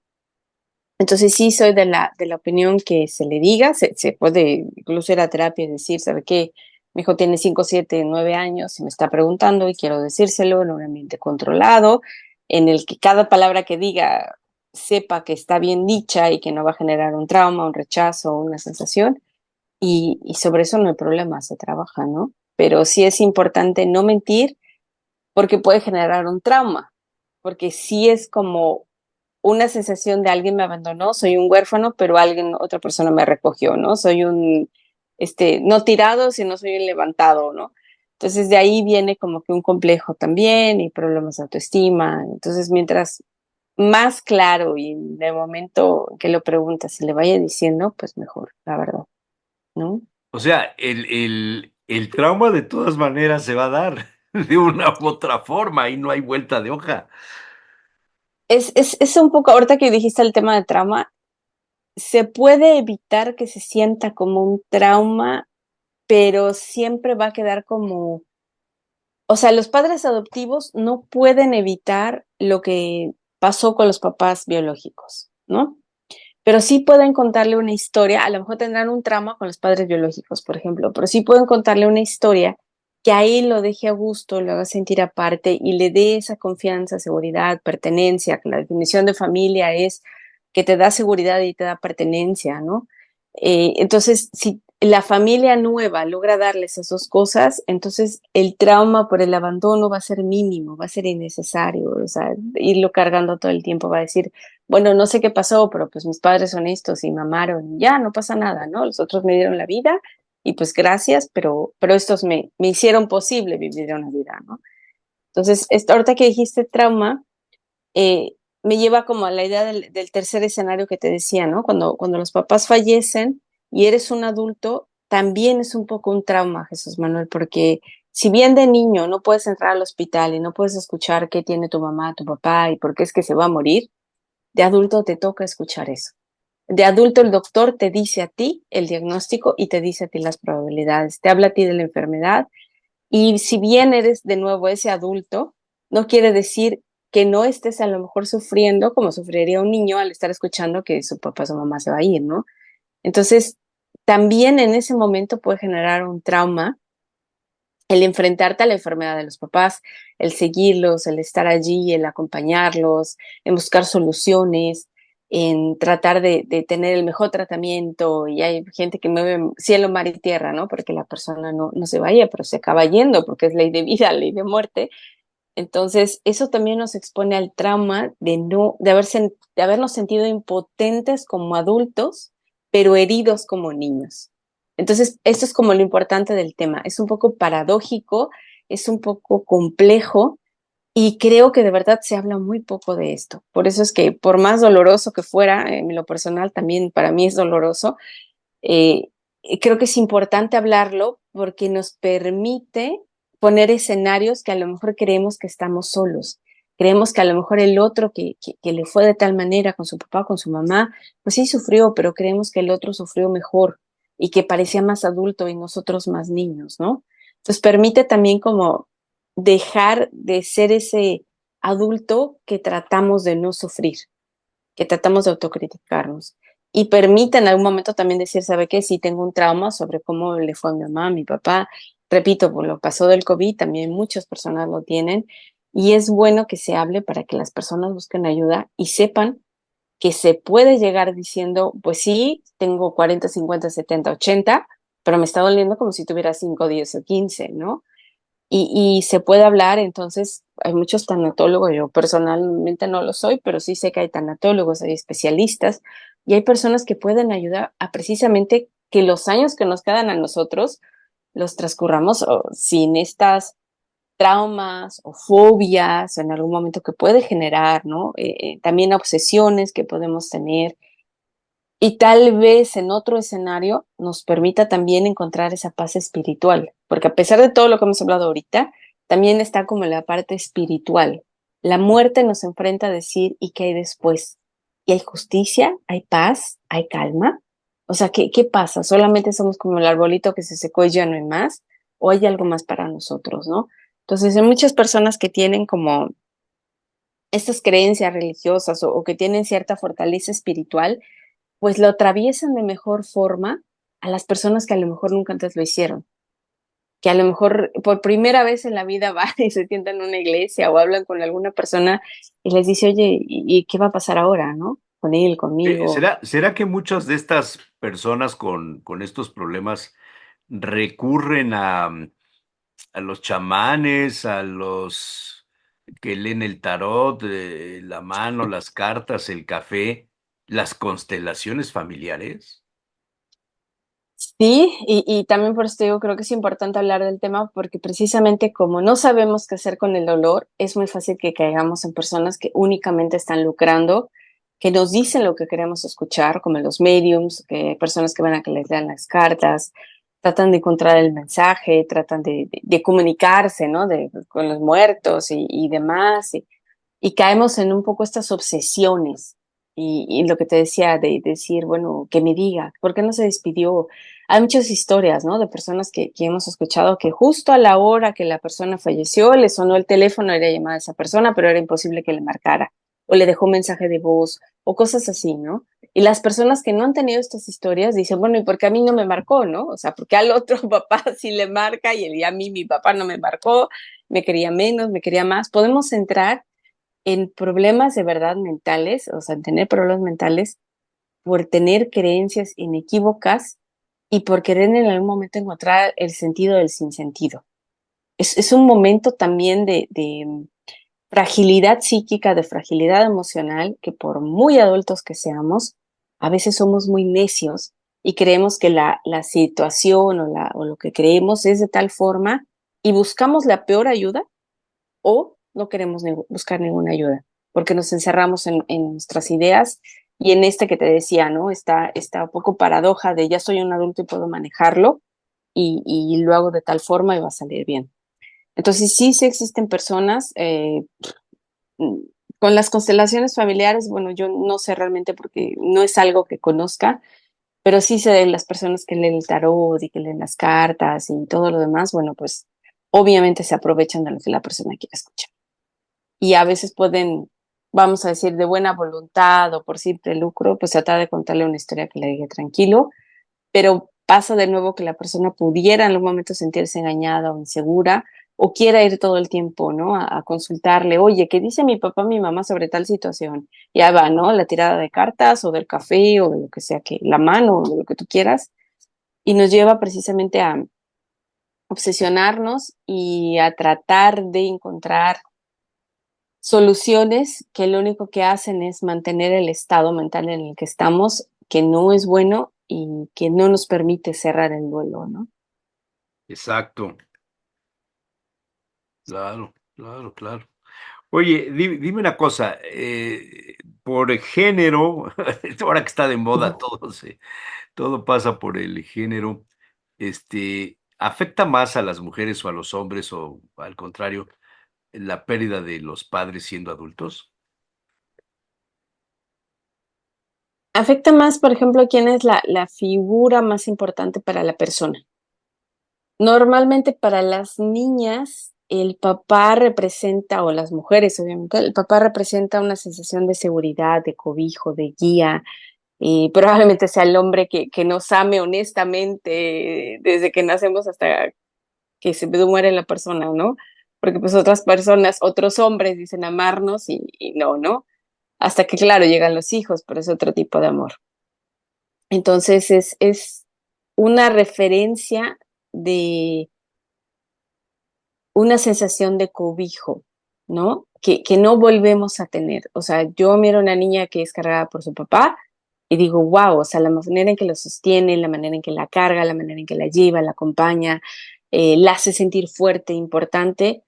Entonces sí soy de la opinión que se le diga, se puede incluso ir a terapia y decir, ¿sabe qué? Mi hijo tiene 5 7 9 años y me está preguntando y quiero decírselo en un ambiente controlado, en el que cada palabra que diga sepa que está bien dicha y que no va a generar un trauma, un rechazo, una sensación y sobre eso no hay problema, se trabaja, ¿no? Pero sí es importante no mentir porque puede generar un trauma, porque sí es como una sensación de alguien me abandonó, soy un huérfano, pero alguien, otra persona me recogió, ¿no? Soy un, no tirado, sino soy un levantado, ¿no? Entonces de ahí viene como que un complejo también y problemas de autoestima. Entonces mientras más claro y en el momento que lo preguntas se le vaya diciendo, pues mejor, la verdad, ¿no? O sea, el trauma de todas maneras se va a dar de una u otra forma y no hay vuelta de hoja. Es un poco, ahorita que dijiste el tema de trauma, se puede evitar que se sienta como un trauma, pero siempre va a quedar como, o sea, los padres adoptivos no pueden evitar lo que pasó con los papás biológicos, ¿no? Pero sí pueden contarle una historia, a lo mejor tendrán un trauma con los padres biológicos, por ejemplo, pero sí pueden contarle una historia que ahí lo deje a gusto, lo haga sentir aparte y le dé esa confianza, seguridad, pertenencia, que la definición de familia es que te da seguridad y te da pertenencia, ¿no? Entonces, si la familia nueva logra darles esas dos cosas, entonces el trauma por el abandono va a ser mínimo, va a ser innecesario, o sea, irlo cargando todo el tiempo va a decir, bueno, no sé qué pasó, pero pues mis padres son estos y mamaron, ya no pasa nada, ¿no? Los otros me dieron la vida y pues gracias, pero estos me hicieron posible vivir una vida, ¿no? Entonces, ahorita que dijiste trauma, me lleva como a la idea del tercer escenario que te decía, ¿no? Cuando los papás fallecen y eres un adulto, también es un poco un trauma, Jesús Manuel, porque si bien de niño no puedes entrar al hospital y no puedes escuchar qué tiene tu mamá, tu papá y por qué es que se va a morir, de adulto te toca escuchar eso. De adulto el doctor te dice a ti el diagnóstico y te dice a ti las probabilidades, te habla a ti de la enfermedad y si bien eres de nuevo ese adulto, no quiere decir que no estés a lo mejor sufriendo como sufriría un niño al estar escuchando que su papá o su mamá se va a ir, ¿no? Entonces, también en ese momento puede generar un trauma el enfrentarte a la enfermedad de los papás, el seguirlos, el estar allí, el acompañarlos, en buscar soluciones. en tratar de tener el mejor tratamiento y hay gente que mueve cielo, mar y tierra, ¿no? Porque la persona no se vaya, pero se acaba yendo porque es ley de vida, ley de muerte. Entonces, eso también nos expone al trauma de habernos sentido impotentes como adultos, pero heridos como niños. Entonces, esto es como lo importante del tema. Es un poco paradójico, es un poco complejo y creo que de verdad se habla muy poco de esto. Por eso es que por más doloroso que fuera, en lo personal también para mí es doloroso, eh, creo que es importante hablarlo porque nos permite poner escenarios que a lo mejor creemos que estamos solos. Creemos que a lo mejor el otro que le fue de tal manera con su papá, con su mamá, pues sí sufrió, pero creemos que el otro sufrió mejor y que parecía más adulto y nosotros más niños, ¿no? Entonces permite también como dejar de ser ese adulto que tratamos de no sufrir, que tratamos de autocriticarnos y permite en algún momento también decir, ¿sabe qué? Sí tengo un trauma sobre cómo le fue a mi mamá, a mi papá. Repito, por lo pasó del COVID, también muchas personas lo tienen y es bueno que se hable para que las personas busquen ayuda y sepan que se puede llegar diciendo, pues sí, tengo 40, 50, 70, 80, pero me está doliendo como si tuviera 5, 10 o 15, ¿no? Y se puede hablar, entonces hay muchos tanatólogos, yo personalmente no lo soy, pero sí sé que hay tanatólogos, hay especialistas y hay personas que pueden ayudar a precisamente que los años que nos quedan a nosotros los transcurramos sin estas traumas o fobias en algún momento que puede generar, ¿no? También obsesiones que podemos tener y tal vez en otro escenario nos permita también encontrar esa paz espiritual, porque a pesar de todo lo que hemos hablado ahorita, también está como la parte espiritual. La muerte nos enfrenta a decir, ¿y qué hay después? ¿Y hay justicia? ¿Hay paz? ¿Hay calma? O sea, ¿qué pasa? ¿Solamente somos como el arbolito que se secó y ya no hay más? ¿O hay algo más para nosotros, no? Entonces, hay muchas personas que tienen como estas creencias religiosas o que tienen cierta fortaleza espiritual, pues lo atraviesan de mejor forma a las personas que a lo mejor nunca antes lo hicieron, que a lo mejor por primera vez en la vida van y se sientan en una iglesia o hablan con alguna persona y les dice, oye, ¿y qué va a pasar ahora, no? Con él, conmigo. ¿Será que muchas de estas personas con estos problemas recurren a los chamanes, a los que leen el tarot, la mano, las cartas, el café, las constelaciones familiares? Sí, y también por eso te digo, creo que es importante hablar del tema porque precisamente como no sabemos qué hacer con el dolor, es muy fácil que caigamos en personas que únicamente están lucrando, que nos dicen lo que queremos escuchar, como los mediums, que personas que van a que les lean las cartas, tratan de encontrar el mensaje, tratan de comunicarse, ¿no? Con los muertos y demás. Y caemos en un poco estas obsesiones y lo que te decía de decir, bueno, que me diga, ¿por qué no se despidió? Hay muchas historias, ¿no? De personas que hemos escuchado que justo a la hora que la persona falleció le sonó el teléfono, era llamada a esa persona, pero era imposible que le marcara o le dejó un mensaje de voz o cosas así, ¿no? Y las personas que no han tenido estas historias dicen, bueno, ¿y por qué a mí no me marcó, no? O sea, porque al otro papá sí le marca y a mí mi papá no me marcó, me quería menos, me quería más. Podemos entrar en problemas de verdad mentales, o sea, en tener problemas mentales por tener creencias inequívocas y por querer en algún momento encontrar el sentido del sinsentido. Es un momento también de fragilidad psíquica, de fragilidad emocional, que por muy adultos que seamos, a veces somos muy necios y creemos que la situación o lo que creemos es de tal forma y buscamos la peor ayuda o no queremos buscar ninguna ayuda, porque nos encerramos en nuestras ideas y en este que te decía, ¿no? Está un poco paradoja de ya soy un adulto y puedo manejarlo y lo hago de tal forma y va a salir bien. Entonces sí existen personas mm, con las constelaciones familiares, bueno, yo no sé realmente porque no es algo que conozca, pero sí sé de las personas que leen el tarot y que leen las cartas y todo lo demás, bueno, pues obviamente se aprovechan de lo que la persona quiere escuchar y a veces pueden, vamos a decir, de buena voluntad o por simple lucro, pues tratar de contarle una historia que le diga tranquilo, pero pasa de nuevo que la persona pudiera en algún momento sentirse engañada o insegura o quiera ir todo el tiempo, ¿no? A consultarle, oye, ¿qué dice mi papá, mi mamá sobre tal situación? Ya va, ¿no? La tirada de cartas o del café o de lo que sea, que la mano o de lo que tú quieras, y nos lleva precisamente a obsesionarnos y a tratar de encontrar soluciones que lo único que hacen es mantener el estado mental en el que estamos, que no es bueno y que no nos permite cerrar el duelo, ¿no? Exacto, claro, claro, claro. Oye, dime una cosa, por género, ahora que está de moda todo pasa por el género, ¿afecta más a las mujeres o a los hombres o al contrario, la pérdida de los padres siendo adultos? Afecta más, por ejemplo, quién es la figura más importante para la persona. Normalmente para las niñas, el papá representa, o las mujeres, obviamente, el papá representa una sensación de seguridad, de cobijo, de guía, y probablemente sea el hombre que nos ame honestamente desde que nacemos hasta que se muere la persona, ¿no? Porque pues otras personas, otros hombres dicen amarnos y no, ¿no? Hasta que, claro, llegan los hijos, pero es otro tipo de amor. Entonces es una referencia de una sensación de cobijo, ¿no? Que no volvemos a tener. O sea, yo miro a una niña que es cargada por su papá y digo, wow, o sea, la manera en que la sostiene, la manera en que la carga, la manera en que la lleva, la acompaña, la hace sentir fuerte, importante.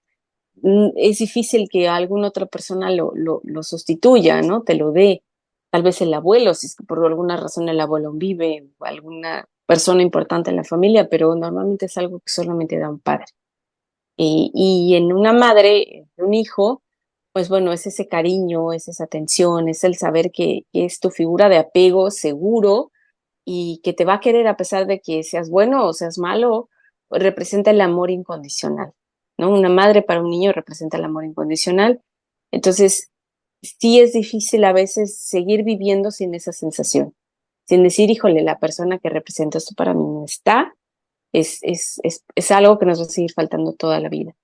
Es difícil que alguna otra persona lo sustituya, ¿no? Te lo dé. Tal vez el abuelo, si es que por alguna razón el abuelo vive, o alguna persona importante en la familia, pero normalmente es algo que solamente da un padre. Y en una madre, un hijo, pues bueno, es ese cariño, es esa atención, es el saber que es tu figura de apego seguro y que te va a querer a pesar de que seas bueno o seas malo, pues representa el amor incondicional, ¿no? Una madre para un niño representa el amor incondicional. Entonces, sí es difícil a veces seguir viviendo sin esa sensación, sin decir, híjole, la persona que representa esto para mí no está, es algo que nos va a seguir faltando toda la vida.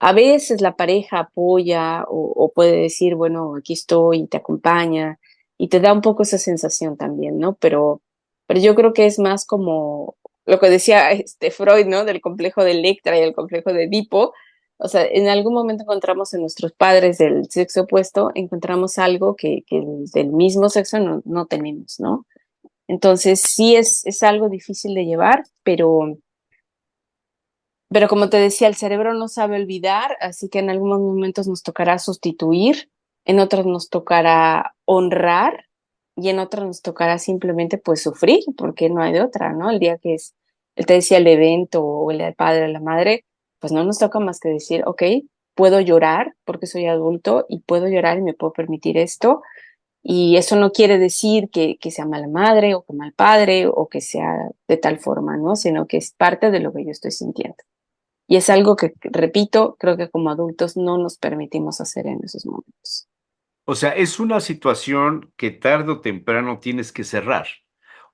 A veces la pareja apoya o puede decir, bueno, aquí estoy, y te acompaña y te da un poco esa sensación también, ¿no? Pero yo creo que es más como lo que decía Freud, ¿no? Del complejo de Electra y el complejo de Edipo. O sea, en algún momento encontramos en nuestros padres del sexo opuesto, encontramos algo que del mismo sexo no tenemos, ¿no? Entonces sí es algo difícil de llevar, pero como te decía, el cerebro no sabe olvidar, así que en algunos momentos nos tocará sustituir, en otros nos tocará honrar y en otros nos tocará simplemente pues sufrir, porque no hay de otra, ¿no? El día que es, él te decía el evento o el del padre o la madre, pues no nos toca más que decir, ok, puedo llorar porque soy adulto y puedo llorar y me puedo permitir esto. Y eso no quiere decir que sea mala madre o que mal padre o que sea de tal forma, ¿no? Sino que es parte de lo que yo estoy sintiendo. Y es algo que, repito, creo que como adultos no nos permitimos hacer en esos momentos. O sea, es una situación que tarde o temprano tienes que cerrar,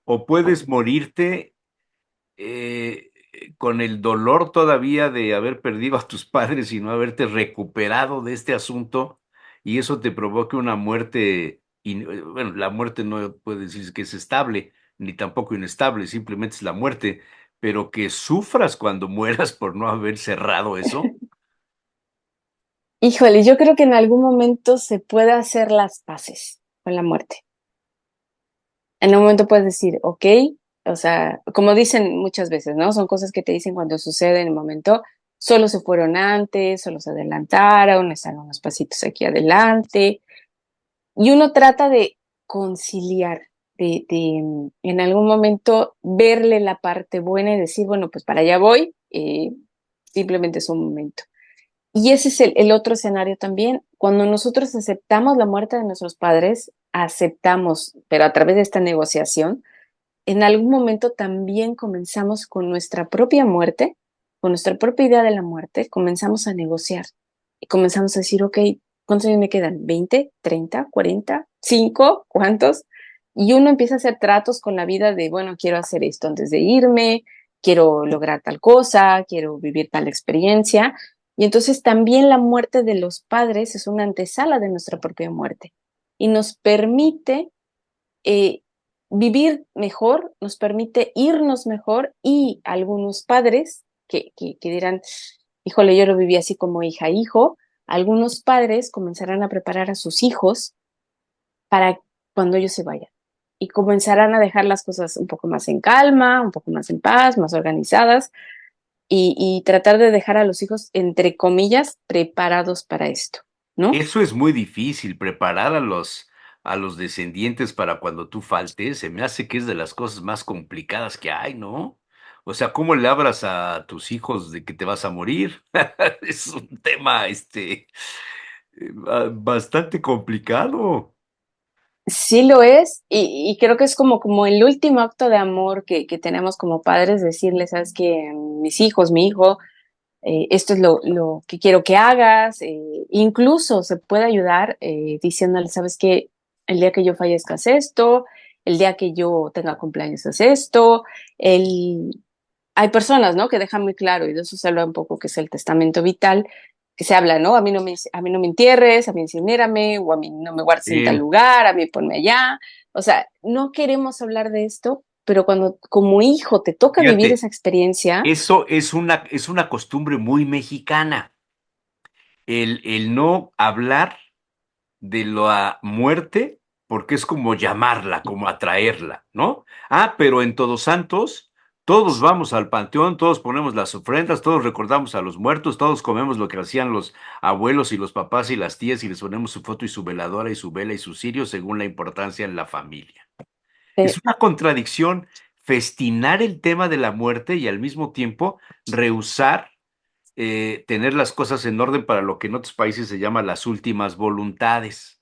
o puedes morirte con el dolor todavía de haber perdido a tus padres y no haberte recuperado de este asunto, y eso te provoque una muerte, bueno, la muerte no puede decir que es estable, ni tampoco inestable, simplemente es la muerte, pero que sufras cuando mueras por no haber cerrado eso. Híjole, yo creo que en algún momento se puede hacer las paces con la muerte. En un momento puedes decir, ok, o sea, como dicen muchas veces, ¿no? Son cosas que te dicen cuando sucede en el momento, solo se fueron antes, solo se adelantaron, están unos pasitos aquí adelante, y uno trata de conciliar, en algún momento verle la parte buena y decir, bueno, pues para allá voy, simplemente es un momento. Y ese es el otro escenario también. Cuando nosotros aceptamos la muerte de nuestros padres, aceptamos, pero a través de esta negociación, en algún momento también comenzamos con nuestra propia muerte, con nuestra propia idea de la muerte, comenzamos a negociar y comenzamos a decir, ok, ¿cuántos años me quedan? ¿20, 30, 40, 5? ¿Cuántos? Y uno empieza a hacer tratos con la vida de, bueno, quiero hacer esto antes de irme, quiero lograr tal cosa, quiero vivir tal experiencia. Y entonces también la muerte de los padres es una antesala de nuestra propia muerte y nos permite eh, vivir mejor, nos permite irnos mejor y algunos padres que dirán, híjole, yo lo viví así como hija, hijo, algunos padres comenzarán a preparar a sus hijos para cuando ellos se vayan y comenzarán a dejar las cosas un poco más en calma, un poco más en paz, más organizadas y tratar de dejar a los hijos, entre comillas, preparados para esto, ¿no? Eso es muy difícil, preparar a los descendientes para cuando tú faltes, se me hace que es de las cosas más complicadas que hay, ¿no? O sea, ¿cómo le hablas a tus hijos de que te vas a morir? Es un tema, bastante complicado. Sí lo es, y creo que es como el último acto de amor que tenemos como padres, decirles, sabes que mis hijos, mi hijo, esto es lo que quiero que hagas, incluso se puede ayudar diciéndole, sabes que el día que yo fallezca es esto, el día que yo tenga cumpleaños es esto, el... hay personas, ¿no? Que dejan muy claro, y de eso se habla un poco, que es el testamento vital, que se habla, ¿no? A mí no me entierres, a mí incinérame, o a mí no me guardes en tal Eh, lugar, a mí ponme allá. O sea, no queremos hablar de esto, pero cuando como hijo te toca vivir Fíjate, esa experiencia, eso es una costumbre muy mexicana, el no hablar de la muerte, porque es como llamarla, como atraerla, ¿no? Ah, pero en Todos Santos, todos vamos al panteón, todos ponemos las ofrendas, todos recordamos a los muertos, todos comemos lo que hacían los abuelos y los papás y las tías y les ponemos su foto y su veladora y su vela y su cirio según la importancia en la familia. Es eh, una contradicción festinar el tema de la muerte y al mismo tiempo rehusar tener las cosas en orden para lo que en otros países se llama las últimas voluntades.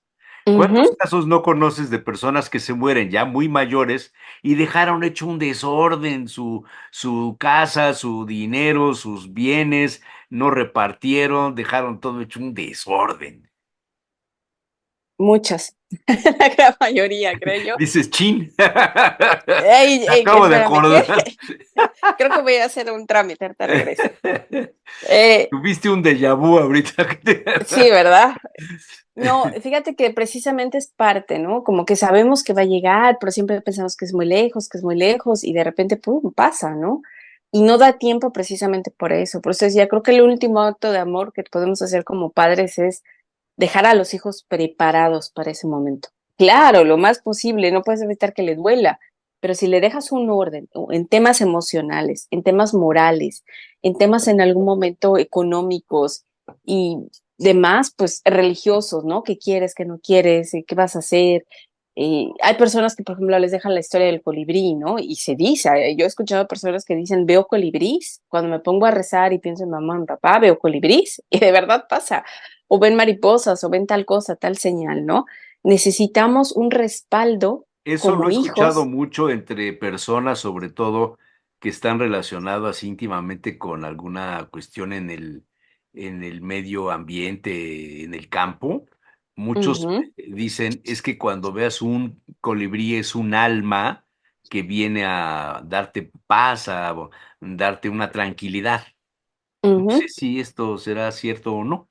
¿Cuántos ujú, casos no conoces de personas que se mueren ya muy mayores y dejaron hecho un desorden su casa, su dinero, sus bienes, no repartieron, dejaron todo hecho un desorden? muchas, la gran mayoría, creo yo. Dices, chin, Ey, me ey, acabo de espérame, ¿qué? acordar. Creo que voy a hacer un trámite, ahorita regreso. Eh, Tuviste un déjà vu ahorita. sí, ¿verdad? No, fíjate que precisamente es parte, ¿no? Como que sabemos que va a llegar, pero siempre pensamos que es muy lejos, y de repente, ¡pum!, pasa, ¿no? Y no da tiempo precisamente por eso. Por eso ya creo que el último acto de amor que podemos hacer como padres es dejar a los hijos preparados para ese momento. Claro, lo más posible, no puedes evitar que le duela, pero si le dejas un orden en temas emocionales, en temas morales, en temas en algún momento económicos y demás, pues religiosos, ¿no? ¿Qué quieres, qué no quieres, qué vas a hacer? Hay personas que, por ejemplo, les dejan la historia del colibrí, ¿no? Y se dice, yo he escuchado personas que dicen, veo colibrís, cuando me pongo a rezar y pienso en mamá, en papá, veo colibrís, y de verdad pasa, o ven mariposas, o ven tal cosa, tal señal, ¿no? Necesitamos un respaldo Eso lo como he escuchado hijos. mucho entre personas, sobre todo, que están relacionadas íntimamente con alguna cuestión en el medio ambiente, en el campo. Muchos Ujú, dicen, es que cuando veas un colibrí es un alma que viene a darte paz, a darte una tranquilidad. No sé ujú. si esto será cierto o no,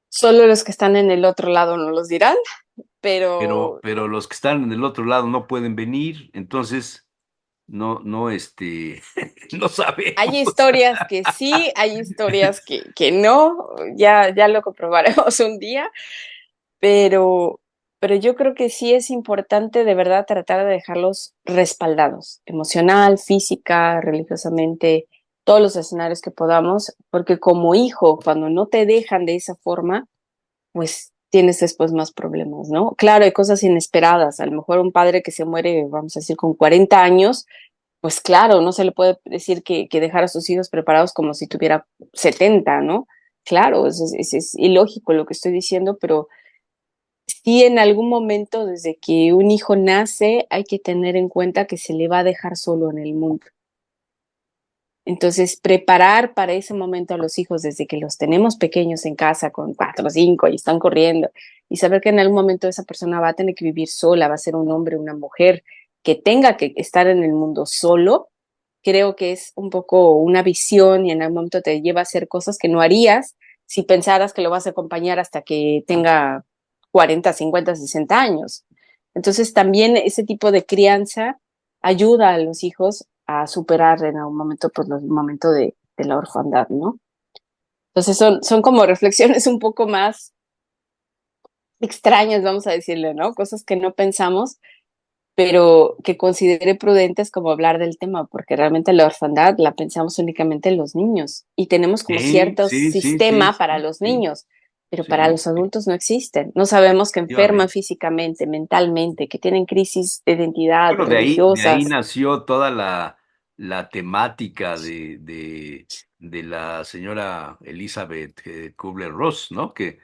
Solo los que están en el otro lado no los dirán, pero pero los que están en el otro lado no pueden venir, entonces no, no hay sabemos. historias que sí, hay historias que no, ya lo comprobaremos un día, pero, pero yo creo que sí es importante de verdad tratar de dejarlos respaldados, emocional, física, religiosamente, todos los escenarios que podamos, porque como hijo, cuando no te dejan de esa forma, pues tienes después más problemas, ¿no? Claro, hay cosas inesperadas, a lo mejor un padre que se muere, vamos a decir, con 40 años, pues claro, no se le puede decir que dejar a sus hijos preparados como si tuviera 70, ¿no? Claro, es ilógico lo que estoy diciendo, pero sí en algún momento desde que un hijo nace hay que tener en cuenta que se le va a dejar solo en el mundo. Entonces, preparar para ese momento a los hijos desde que los tenemos pequeños en casa con 4 o 5 y están corriendo, y saber que en algún momento esa persona va a tener que vivir sola, va a ser un hombre, una mujer que tenga que estar en el mundo solo. creo que es un poco una visión y en algún momento te lleva a hacer cosas que no harías si pensaras que lo vas a acompañar hasta que tenga 40, 50, 60 años. Entonces también ese tipo de crianza ayuda a los hijos a superar en algún momento pues el momento de la orfandad, ¿no? Entonces son como reflexiones un poco más extrañas, vamos a decirle, ¿no? Cosas que no pensamos, pero que considere prudentes como hablar del tema, porque realmente la orfandad la pensamos únicamente en los niños y tenemos como Sí, cierto sí, sí, sí, sistema para sí, los sí, niños, pero para sí, los adultos no existen. No sabemos que enferman efectivamente. físicamente, mentalmente, que tienen crisis de identidad, Bueno, de ahí religiosas. nació toda la temática de la señora Elizabeth Kubler-Ross, ¿no? Que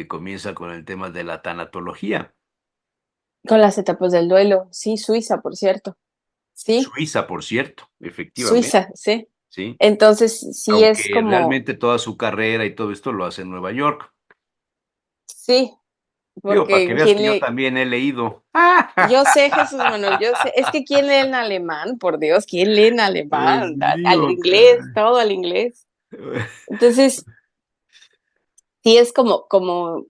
comienza con el tema de la tanatología. Con las etapas del duelo, sí, Suiza, por cierto, sí, Suiza, por cierto, efectivamente, Suiza, sí. sí. Entonces, sí es Aunque como, realmente toda su carrera y todo esto lo hace en Nueva York. sí, Digo, para que porque veas que yo también he leído. yo sé, Jesús Manuel, yo sé, es que ¿quién lee en alemán? Por Dios, ¿quién lee en Dios alemán? Al mío, inglés, caray. todo al inglés. Entonces, sí es como,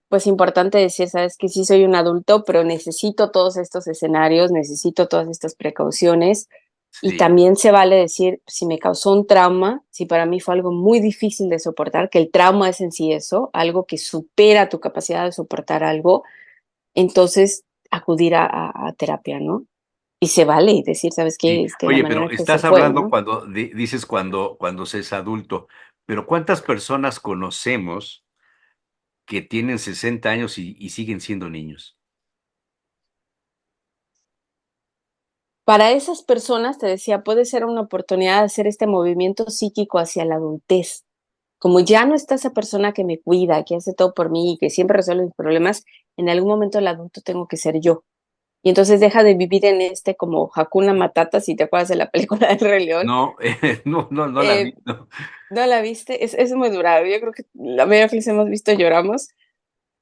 pues importante decir, sabes que sí soy un adulto, pero necesito todos estos escenarios, necesito todas estas precauciones. Y Sí, también se vale decir, si me causó un trauma, si para mí fue algo muy difícil de soportar, que el trauma es en sí eso, algo que supera tu capacidad de soportar algo, entonces acudir a terapia, ¿no? Y se vale y decir, ¿sabes sí. qué? Es que la Oye, manera pero que se estás fue, hablando ¿no? cuando dices cuando se es adulto, pero ¿cuántas personas conocemos que tienen 60 años y siguen siendo niños? Para esas personas, te decía, puede ser una oportunidad de hacer este movimiento psíquico hacia la adultez. Como ya no está esa persona que me cuida, que hace todo por mí y que siempre resuelve mis problemas, en algún momento el adulto tengo que ser yo. Y entonces deja de vivir en este como Hakuna Matata, si te acuerdas de la película del Rey León. No, no, no, no la vi, Eh, no. ¿No la viste? Es muy dura. Yo creo que la mayoría que les hemos visto lloramos,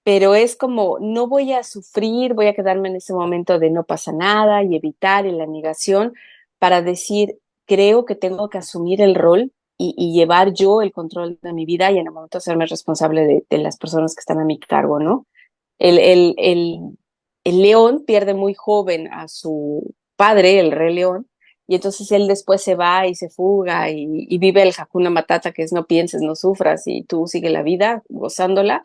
pero es como no voy a sufrir, voy a quedarme en ese momento de no pasa nada y evitar y la negación para decir, creo que tengo que asumir el rol y llevar yo el control de mi vida y en el momento hacerme responsable de las personas que están a mi cargo, ¿no? El, el, el, el león pierde muy joven a su padre, el rey león, y entonces él después se va y se fuga y vive el Hakuna Matata, que es no pienses, no sufras y tú sigue la vida gozándola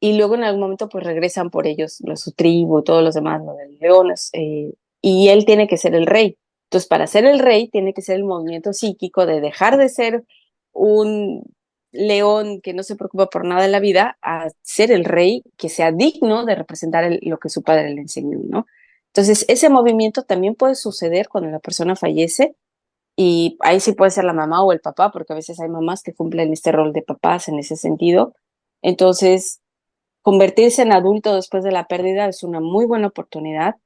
y luego en algún momento pues regresan por ellos, su tribu, todos los demás, los leones, y él tiene que ser el rey. Entonces, para ser el rey, tiene que ser el movimiento psíquico de dejar de ser un león que no se preocupa por nada en la vida a ser el rey que sea digno de representar lo que su padre le enseñó, ¿no? Entonces, ese movimiento también puede suceder cuando la persona fallece y ahí sí puede ser la mamá o el papá, porque a veces hay mamás que cumplen este rol de papás en ese sentido. Entonces, convertirse en adulto después de la pérdida es una muy buena oportunidad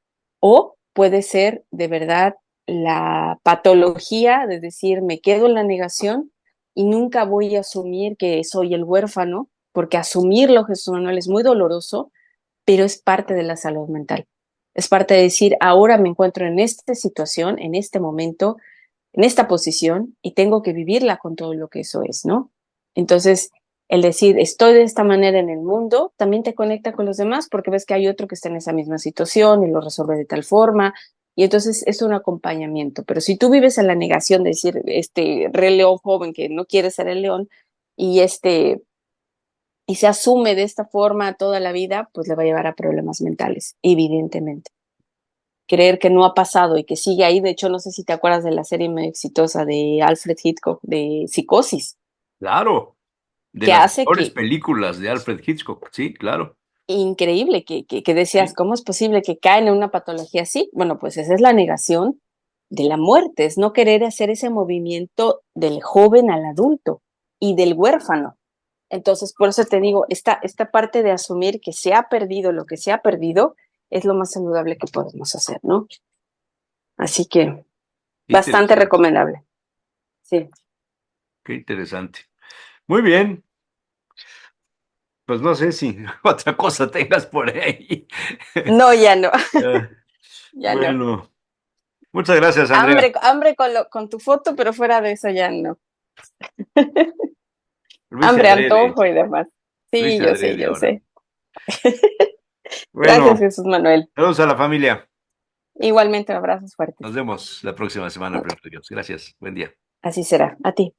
o puede ser de verdad la patología de decir me quedo en la negación y nunca voy a asumir que soy el huérfano, porque asumirlo, Jesús Manuel, es muy doloroso, pero es parte de la salud mental. Es parte de decir, ahora me encuentro en esta situación, en este momento, en esta posición y tengo que vivirla con todo lo que eso es, ¿no? Entonces, el decir, estoy de esta manera en el mundo, también te conecta con los demás porque ves que hay otro que está en esa misma situación y lo resuelve de tal forma. Y entonces es un acompañamiento. Pero si tú vives en la negación de decir, este rey león joven que no quiere ser el león y y se asume de esta forma toda la vida, pues le va a llevar a problemas mentales, evidentemente. Creer que no ha pasado y que sigue ahí. De hecho, no sé si te acuerdas de la serie muy exitosa de Alfred Hitchcock de Psicosis, Claro, de que las hace mejores que, películas de Alfred Hitchcock, sí, claro. increíble, que decías, Sí, ¿cómo es posible que caen en una patología así? Bueno, pues esa es la negación de la muerte, es no querer hacer ese movimiento del joven al adulto y del huérfano. Entonces, por eso te digo, esta parte de asumir que se ha perdido lo que se ha perdido es lo más saludable que podemos hacer, ¿no? Así que qué bastante interesante, recomendable. Sí. qué interesante. Muy bien, pues no sé si otra cosa tengas por ahí. No, ya no, Ah, ya no. bueno, Muchas gracias, Andrea. Hambre con tu foto, pero fuera de eso ya no. Lo hice Hambre, adrede, antojo y demás. lo Sí, hice yo sé, adrede yo ahora. sé. Gracias, Bueno, Jesús Manuel. saludos a la familia. Igualmente, abrazos fuertes. Nos vemos la próxima semana, primero Dios. Gracias. Buen día. Así será. A ti.